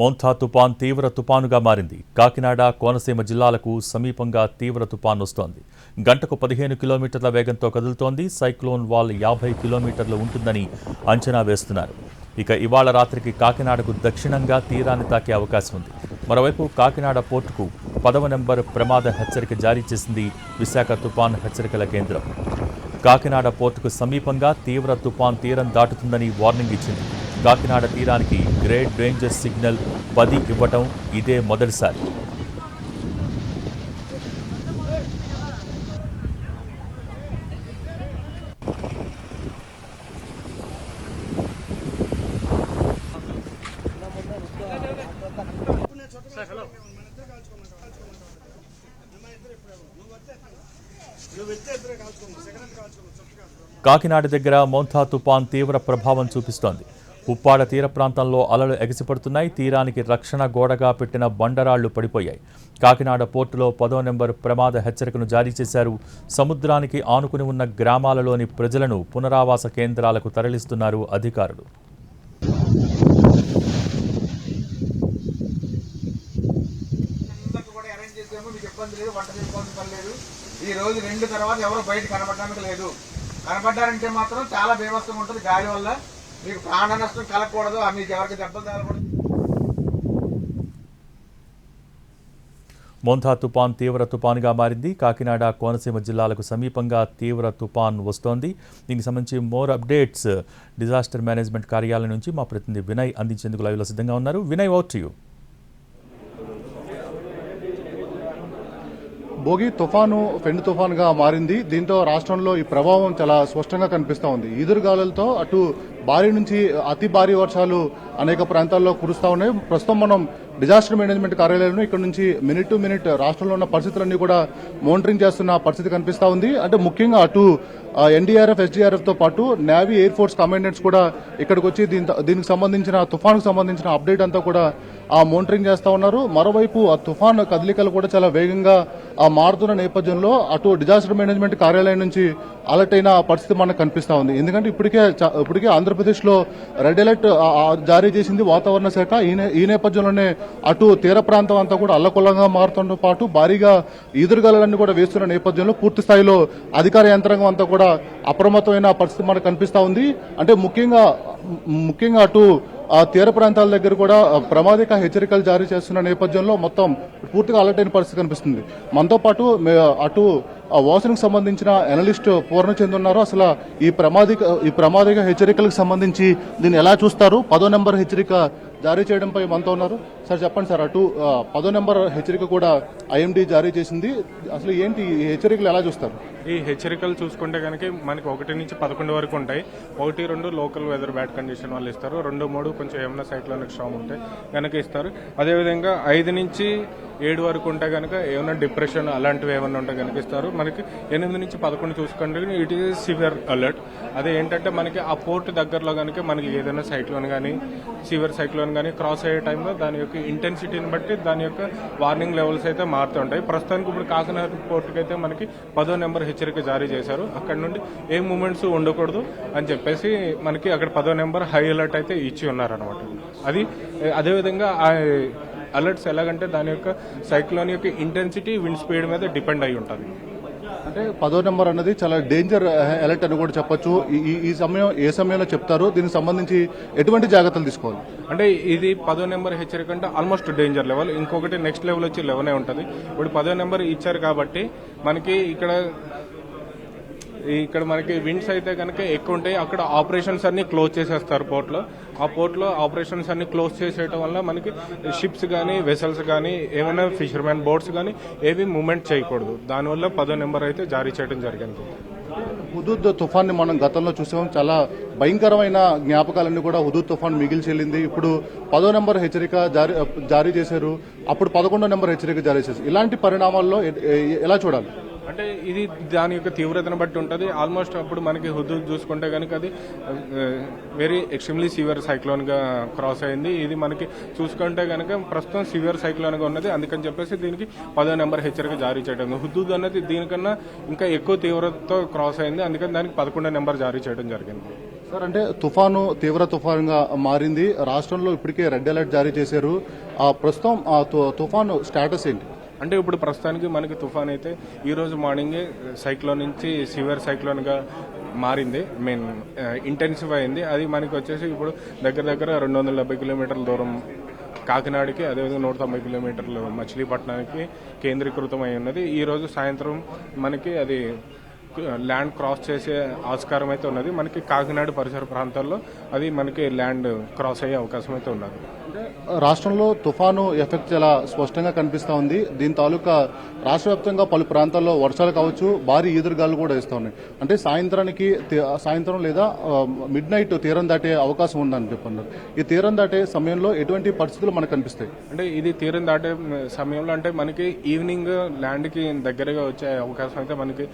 Montha తుపాన్ తీవ్ర తుపానుగా మారింది. కాకినాడ, కోనసీమ జిల్లాలకు సమీపంగా తీవ్ర తుపాన్ వస్తోంది. గంటకు 15 కిలోమీటర్ల వేగంతో కదులుతోంది. సైక్లోన్ వాల్ 50 కిలోమీటర్లు ఉంటుందని అంచనా వేస్తున్నారు. ఇక ఇవాళ రాత్రికి కాకినాడకు దక్షిణంగా తీరాన్ని తాకే అవకాశం ఉంది. మరోవైపు కాకినాడ పోర్టుకు 10వ నెంబర్ ప్రమాద హెచ్చరిక జారీ చేసింది విశాఖ తుపాన్ హెచ్చరికల కేంద్రం. కాకినాడ పోర్టుకు సమీపంగా తీవ్ర తుపాన్ తీరం దాటుతుందని వార్నింగ్ ఇచ్చింది. కాకినాడ తీరానికి గ్రేట్ డేంజర్ సిగ్నల్ 10 ఇవ్వటం ఇదే మొదటిసారి. కాకినాడ దగ్గర మోంథా తుపాన్ తీవ్ర ప్రభావం చూపిస్తోంది. ఉప్పాడ తీర ప్రాంతంలో అలలు ఎగసిపడుతున్నాయి. తీరానికి రక్షణ గోడగా పెట్టిన బండరాళ్లు పడిపోయాయి. కాకినాడ పోర్టులో 10వ నెంబర్ ప్రమాద హెచ్చరికను జారీ చేశారు. సముద్రానికి ఆనుకుని ఉన్న గ్రామాలలోని ప్రజలను పునరావాస కేంద్రాలకు తరలిస్తున్నారు అధికారులు. ఈ రోజు 2 తర్వాత ఎవరు బయట కనబడడానికి లేదు. కనబడ్డారంటే మాత్రం చాలా బీభత్సంగా ఉంటుంది. గాలి వల్ల మీకు ప్రాణ నష్టం కలగకూడదు, మీకు ఎవరికి దెబ్బలు తగలకూడదు. మోంథా తుపాన్ తీవ్ర తుపాన్గా మారింది. కాకినాడ, కోనసీమ జిల్లాలకు సమీపంగా తీవ్ర తుపాన్ వస్తోంది. దీనికి సంబంధించి మోర్ అప్డేట్స్ డిజాస్టర్ మేనేజ్మెంట్ కార్యాలయం నుంచి మా ప్రతినిధి వినయ్ అందించేందుకు లైవ్లో సిద్ధంగా ఉన్నారు. Vinay, over to you. Bhogi తుఫాను ఫెండు తుఫానుగా మారింది. దీంతో రాష్ట్రంలో ఈ ప్రభావం చాలా స్పష్టంగా కనిపిస్తూ ఉంది. ఈదురుగాలులతో అటు భారీ నుంచి అతి భారీ వర్షాలు అనేక ప్రాంతాల్లో కురుస్తూ ఉన్నాయి. ప్రస్తుతం మనం డిజాస్టర్ మేనేజ్మెంట్ కార్యాలయంలో ఇక్కడ నుంచి మినిట్ టు మినిట్ రాష్ట్రంలో ఉన్న పరిస్థితులన్నీ కూడా మానిటరింగ్ చేస్తున్న పరిస్థితి కనిపిస్తూ ఉంది. అంటే ముఖ్యంగా అటు ఎన్డీఆర్ఎఫ్, ఎస్డీఆర్ఎఫ్ తో పాటు నేవీ, ఎయిర్ ఫోర్స్ కమాండెంట్స్ కూడా ఇక్కడికి వచ్చి దీనికి సంబంధించిన తుఫానుకు సంబంధించిన అప్డేట్ అంతా కూడా మానిటరింగ్ చేస్తూ ఉన్నారు. మరోవైపు ఆ తుఫాను కదలికలు కూడా చాలా వేగంగా మారుతున్న నేపథ్యంలో అటు డిజాస్టర్ మేనేజ్మెంట్ కార్యాలయం నుంచి అలర్ట్ అయిన పరిస్థితి మనకు కనిపిస్తూ ఉంది. ఎందుకంటే ఇప్పటికే ఆంధ్రప్రదేశ్ లో రెడ్ అలర్ట్ జారీ చేసింది వాతావరణ శాఖ. ఈ నేపథ్యంలోనే అటు తీర ప్రాంతం అంతా కూడా అల్లకొల్లంగా మారుతుండటంతో పాటు భారీగా ఈదురుగాలన్నీ కూడా వేస్తున్న నేపథ్యంలో పూర్తి స్థాయిలో అధికార యంత్రాంగం అంతా కూడా అప్రమత్తమైన పరిస్థితి మనకు కనిపిస్తూ ఉంది. అంటే ముఖ్యంగా అటు తీర ప్రాంతాల దగ్గర కూడా ప్రమాదక హెచ్చరికలు జారీ చేస్తున్న నేపథ్యంలో మొత్తం పూర్తిగా అలర్ట్ అయిన పరిస్థితి కనిపిస్తుంది. మనతో పాటు అటు వాసనకు సంబంధించిన అనలిస్ట్ పూర్ణచంద్ ఉన్నారు. అసలు ఈ ప్రమాదక హెచ్చరికలకు సంబంధించి దీన్ని ఎలా చూస్తారు? 10వ నెంబర్ హెచ్చరిక జారీ చేయడంపై మనతో ఉన్నారు. సార్ చెప్పండి సార్, అటు 10వ నెంబర్ హెచ్చరిక కూడా ఐఎండీ జారీ చేసింది. అసలు ఏంటి ఈ హెచ్చరికలు ఎలా చూస్తారు? ఈ హెచ్చరికలు చూసుకుంటే కనుక మనకి 1 నుంచి 11 వరకు ఉంటాయి. 1, 2 లోకల్ వెదర్ బ్యాడ్ కండిషన్ వాళ్ళు ఇస్తారు. 2, 3 కొంచెం ఏమైనా సైక్లోనిక్ స్టార్మ్ ఉంటే కనుక ఇస్తారు. అదేవిధంగా 5 నుంచి 7 వరకు ఉంటే కనుక ఏమైనా డిప్రెషన్ అలాంటివి ఏమైనా ఉంటే కనుక ఇస్తారు. మనకి 8 నుంచి 11 చూసుకుంటే ఇట్ ఈస్ సివియర్ అలర్ట్. అదే ఏంటంటే మనకి ఆ పోర్ట్ దగ్గరలో కనుక మనకి ఏదైనా సైక్లోన్ కానీ సివియర్ సైక్లోన్ కానీ క్రాస్ అయ్యే టైంలో దాని యొక్క ఇంటెన్సిటీని బట్టి దాని యొక్క వార్నింగ్ లెవెల్స్ అయితే మారుతుంటాయి. ప్రస్తుతానికి ఇప్పుడు కాకినాడ పోర్టుకి అయితే మనకి 10వ నెంబర్ హెచ్చరిక జారీ చేశారు. అక్కడ నుండి ఏ మూమెంట్స్ ఉండకూడదు అని చెప్పేసి మనకి అక్కడ 10వ నెంబర్ హై అలర్ట్ అయితే ఇచ్చి ఉన్నారనమాట. అదేవిధంగా అలర్ట్స్ ఎలాగంటే దాని యొక్క సైక్లోన్ యొక్క ఇంటెన్సిటీ, విండ్ స్పీడ్ మీద డిపెండ్ అయి ఉంటుంది. అంటే 10వ నెంబర్ అన్నది చాలా డేంజర్ అలర్ట్ అని కూడా చెప్పొచ్చు. ఈ సమయం ఏ సమయంలో చెప్తారు? దీనికి సంబంధించి ఎటువంటి జాగ్రత్తలు తీసుకోవాలి? అంటే ఇది 10వ నెంబర్ హెచ్చరిక అంటే ఆల్మోస్ట్ డేంజర్ లెవెల్. ఇంకొకటి నెక్స్ట్ లెవెల్ వచ్చి 11 ఉంటుంది. ఇప్పుడు 10వ నెంబర్ ఇచ్చారు కాబట్టి మనకి ఇక్కడ మనకి విండ్స్ అయితే కనుక ఎక్కువ ఉంటాయి. అక్కడ ఆపరేషన్స్ అన్ని క్లోజ్ చేసేస్తారు పోర్ట్లో. ఆ పోర్ట్లో ఆపరేషన్స్ అన్ని క్లోజ్ చేసేయడం వల్ల మనకి షిప్స్ కానీ వెసల్స్ కానీ ఏమైనా ఫిషర్మెన్ బోట్స్ కానీ ఏవి మూవ్మెంట్ చేయకూడదు. దానివల్ల 10వ నెంబర్ అయితే జారీ చేయడం జరిగింది. హుదూద్ తుఫాన్ని మనం గతంలో చూసాం. చాలా భయంకరమైన జ్ఞాపకాలన్నీ కూడా హుదూద్ తుఫాన్ మిగిలి చెల్లింది. ఇప్పుడు 10వ నెంబర్ హెచ్చరిక జారీ చేశారు. అప్పుడు 11వ నెంబర్ హెచ్చరిక జారీ చేశారు. ఇలాంటి పరిణామాల్లో ఎలా చూడాలి? అంటే ఇది దాని యొక్క తీవ్రతను బట్టి ఉంటుంది. ఆల్మోస్ట్ అప్పుడు మనకి హుదూద్ చూసుకుంటే కనుక అది వెరీ ఎక్స్ట్రీమ్లీ సివియర్ సైక్లోన్గా క్రాస్ అయింది. ఇది మనకి చూసుకుంటే కనుక ప్రస్తుతం సివియర్ సైక్లోన్గా ఉన్నది. అందుకని చెప్పేసి దీనికి 10వ నెంబర్ హెచ్చరిక జారీ చేయడం. హుదూద్ అనేది దీనికన్నా ఇంకా ఎక్కువ తీవ్రతతో క్రాస్ అయింది. అందుకని దానికి 11వ నెంబర్ జారీ చేయడం జరిగింది. సార్, అంటే తుఫాను తీవ్ర తుఫానుగా మారింది. రాష్ట్రంలో ఇప్పటికే రెడ్ అలర్ట్ జారీ చేశారు. ప్రస్తుతం ఆ తుఫాను స్టేటస్ ఏంటి? అంటే ఇప్పుడు ప్రస్తుతానికి మనకి తుఫాన్ అయితే ఈ రోజు మార్నింగే సైక్లోన్ నుంచి సివియర్ సైక్లోన్గా మారింది. ఇంటెన్సివ్ అయింది. అది మనకి వచ్చేసి ఇప్పుడు దగ్గర దగ్గర 270 కిలోమీటర్ల దూరం కాకినాడకి, అదేవిధంగా 190 కిలోమీటర్లు మచిలీపట్నానికి కేంద్రీకృతం అయి ఉన్నది. ఈ రోజు సాయంత్రం మనకి అది ల్యాండ్ క్రాస్ చేసే ఆస్కారం అయితే ఉన్నది. మనకి కాకినాడ పరిసర ప్రాంతాల్లో అది మనకి ల్యాండ్ క్రాస్ అయ్యే అవకాశం అయితే ఉన్నది. రాష్ట్రంలో తుఫాను ఎఫెక్ట్ చాలా స్పష్టంగా కనిపిస్తా ఉంది. దీని తాలూకా రాష్ట్ర వ్యాప్తంగా పలు ప్రాంతాల్లో వర్షాలు కావచ్చు, భారీ ఈదురుగాలు కూడా వేస్తూ ఉన్నాయి. అంటే సాయంత్రం లేదా మిడ్ నైట్ తీరం దాటే అవకాశం ఉందని చెప్పన్నారు. ఈ తీరం దాటే సమయంలో ఎటువంటి పరిస్థితులు మనకు కనిపిస్తాయి? అంటే ఇది తీరం దాటే సమయంలో అంటే మనకి ఈవినింగ్ ల్యాండ్కి దగ్గరగా వచ్చే అవకాశం అయితే మనకి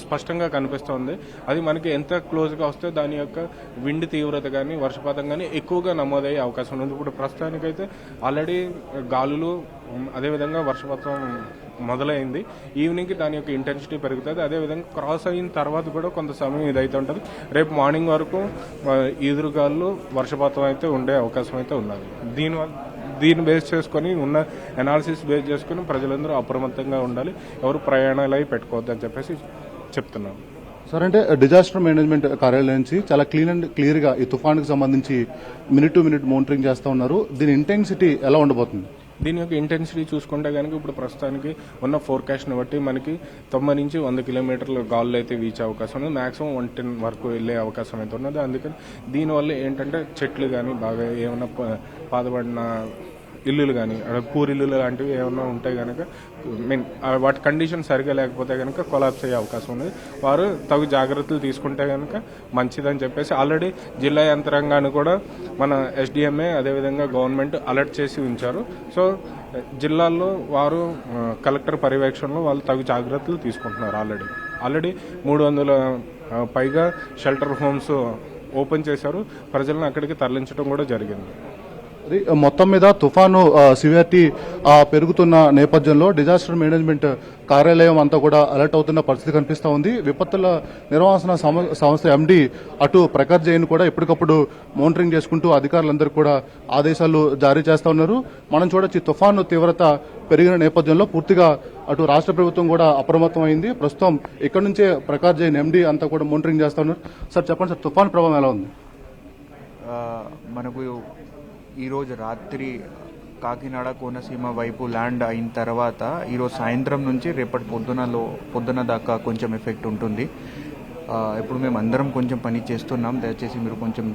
స్పష్టంగా కనిపిస్తుంది. అది మనకి ఎంత క్లోజ్గా వస్తే దాని యొక్క విండ్ తీవ్రత కానీ వర్షపాతం కానీ ఎక్కువగా నమోదయ్యే అవకాశం ఉంది. ఇప్పుడు ప్రస్తుతానికైతే ఆల్రెడీ గాలులు అదేవిధంగా వర్షపాతం మొదలైంది. ఈవినింగ్కి దాని యొక్క ఇంటెన్సిటీ పెరుగుతుంది. అదేవిధంగా క్రాస్ అయిన తర్వాత కూడా కొంత సమయం ఇదైతే ఉంటుంది. రేపు మార్నింగ్ వరకు ఈదురుగాలు వర్షపాతం అయితే ఉండే అవకాశం అయితే ఉన్నది. దీన్ని బేస్ చేసుకొని ఉన్న అనాలిసిస్ బేస్ చేసుకుని ప్రజలందరూ అప్రమత్తంగా ఉండాలి. ఎవరు ప్రయాణాలు అయి పెట్టుకోవద్దు అని చెప్పేసి చెప్తున్నాను. సార్, అంటే డిజాస్టర్ మేనేజ్మెంట్ కార్యాలయం నుంచి చాలా క్లియర్ గా ఈ తుఫానుకు సంబంధించి మినిట్ టు మినిట్ మానిటరింగ్ చేస్తూ ఉన్నారు. దీని ఇంటెన్సిటీ ఎలా ఉండబోతుంది? దీని యొక్క ఇంటెన్సిటీ చూసుకుంటే కనుక ఇప్పుడు ప్రస్తుతానికి ఉన్న ఫోర్కాస్ట్ని బట్టి మనకి 90 నుంచి 100 కిలోమీటర్ల గాల్లో అయితే వీచే అవకాశం ఉంది. మాక్సిమం 110 వరకు వెళ్ళే అవకాశం అయితే ఉన్నది. అందుకని దీనివల్ల ఏంటంటే చెట్లు కానీ బాగా ఏమైనా పాతబడిన ఇల్లులు కానీ పూరిల్లులు లాంటివి ఏమైనా ఉంటే కనుక వాటి కండిషన్ సరిగా లేకపోతే కనుక కొలాప్స్ అయ్యే అవకాశం ఉంది. వారు తగు జాగ్రత్తలు తీసుకుంటే కనుక మంచిదని చెప్పేసి ఆల్రెడీ జిల్లా యంత్రాంగాన్ని కూడా మన SDMA అదేవిధంగా గవర్నమెంట్ అలర్ట్ చేసి ఉంచారు. సో జిల్లాల్లో వారు కలెక్టర్ పర్యవేక్షణలో వాళ్ళు తగు జాగ్రత్తలు తీసుకుంటున్నారు. ఆల్రెడీ 300 పైగా షెల్టర్ హోమ్స్ ఓపెన్ చేశారు. ప్రజలను అక్కడికి తరలించడం కూడా జరిగింది. మొత్తం మీద తుఫాను సివియారిటీ పెరుగుతున్న నేపథ్యంలో డిజాస్టర్ మేనేజ్మెంట్ కార్యాలయం అంతా కూడా అలర్ట్ అవుతున్న పరిస్థితి కనిపిస్తూ ఉంది. విపత్తుల నిర్వహణ సంస్థ MD అటు ప్రకాష్ జైన్ కూడా ఎప్పటికప్పుడు మానిటరింగ్ చేసుకుంటూ అధికారులందరూ కూడా ఆదేశాలు జారీ చేస్తూ ఉన్నారు. మనం చూడొచ్చు తుఫాను తీవ్రత పెరిగిన నేపథ్యంలో పూర్తిగా అటు రాష్ట్ర ప్రభుత్వం కూడా అప్రమత్తం అయింది. ప్రస్తుతం ఇక్కడ నుంచే ప్రకాష్ జైన్ MD అంతా కూడా మానిటరింగ్ చేస్తూ ఉన్నారు. సార్, చెప్పండి సార్, తుఫాను ప్రభావం ఎలా ఉంది? మనకు ఈరోజు రాత్రి కాకినాడ కోనసీమ వైపు ల్యాండ్ అయిన తర్వాత ఈరోజు సాయంత్రం నుంచి రేపటి పొద్దున దాకా కొంచెం ఎఫెక్ట్ ఉంటుంది. ఇప్పుడు మేము అందరం కొంచెం పని చేస్తున్నాం. దయచేసి మీరు కొంచెం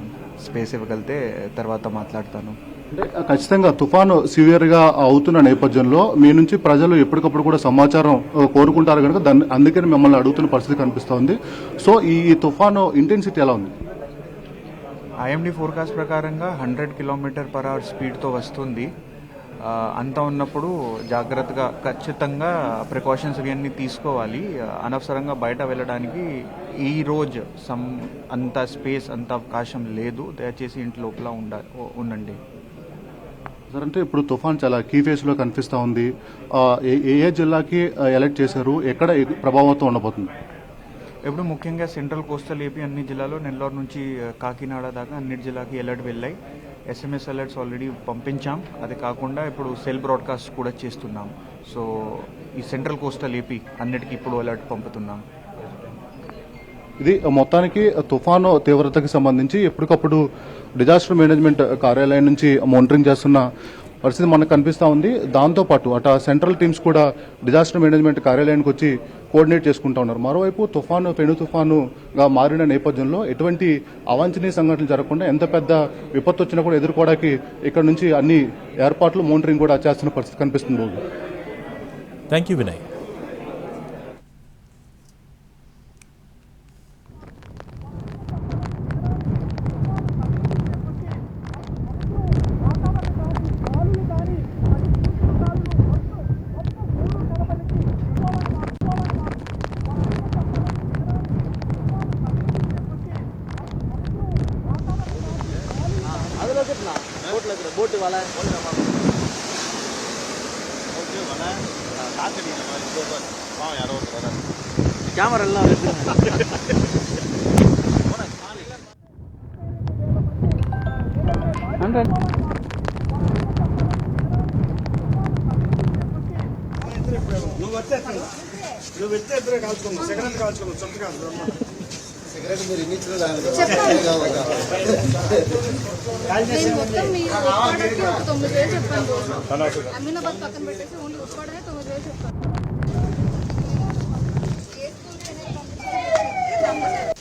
స్పేస్ ఇవ్వగలిగితే తర్వాత మాట్లాడతాను. అంటే ఖచ్చితంగా తుఫాను సివియర్ గా అవుతున్న నేపథ్యంలో మీ నుంచి ప్రజలు ఎప్పటికప్పుడు కూడా సమాచారం కోరుకుంటారు కనుక అందుకని మిమ్మల్ని అడుగుతున్న పరిస్థితి కనిపిస్తోంది. సో ఈ తుఫాను ఇంటెన్సిటీ ఎలా ఉంది? IMD ఫోర్కాస్ట్ ప్రకారంగా 100 km/h స్పీడ్తో వస్తుంది. అంతా ఉన్నప్పుడు జాగ్రత్తగా ఖచ్చితంగా ప్రికాషన్స్ ఇవన్నీ తీసుకోవాలి. అనవసరంగా బయట వెళ్ళడానికి ఈ రోజు అంత స్పేస్ అంత అవకాశం లేదు. దయచేసి ఇంటి లోపల ఉండండి. సార్, అంటే ఇప్పుడు తుఫాన్ చాలా కీ ఫేజ్ లో కనిపిస్తూ ఉంది. ఏ జిల్లాకి అలర్ట్ చేశారు? ఎక్కడ ప్రభావంతో ఉండబోతుంది? ఇప్పుడు ముఖ్యంగా సెంట్రల్ కోస్టల్ ఏపీ అన్ని జిల్లాలో నెల్లూరు నుంచి కాకినాడ దాకా అన్ని జిల్లాకి అలర్ట్ వెళ్ళాయి. SMS అలర్ట్స్ ఆల్రెడీ పంపించాం. అది కాకుండా ఇప్పుడు సెల్ బ్రాడ్కాస్ట్ కూడా చేస్తున్నాం. సో ఈ సెంట్రల్ కోస్టల్ ఏపీ అన్నిటికీ ఇప్పుడు అలర్ట్ పంపుతున్నాం. ఇది మొత్తానికి తుఫాను తీవ్రతకి సంబంధించి ఎప్పటికప్పుడు డిజాస్టర్ మేనేజ్మెంట్ కార్యాలయం నుంచి మానిటరింగ్ చేస్తున్న పరిస్థితి మనకు కనిపిస్తూ ఉంది. దాంతోపాటు అటు సెంట్రల్ టీమ్స్ కూడా డిజాస్టర్ మేనేజ్మెంట్ కార్యాలయానికి వచ్చి కోఆర్డినేట్ చేసుకుంటూ ఉన్నారు. మరోవైపు పెను తుఫానుగా మారిన నేపథ్యంలో ఎటువంటి అవాంఛనీయ సంఘటనలు జరగకుండా ఎంత పెద్ద విపత్తు వచ్చినా కూడా ఎదుర్కోవడానికి ఇక్కడ నుంచి అన్ని ఏర్పాట్లు మానిటరింగ్ కూడా చేస్తున్న పరిస్థితి కనిపిస్తుంది. Thank you Vinay. बोट वाला कैमरा 600. నేను మొత్తం మీ ఉప్పాడకి ఒక 9,000 చెప్పాను రోజు. అమీనాబాద్ పక్కన పెట్టేసి ఓన్లీ ఉప్పాడనే 9,000 చెప్పాను. ఏ స్కూల్కి అనేది పంపించాలి.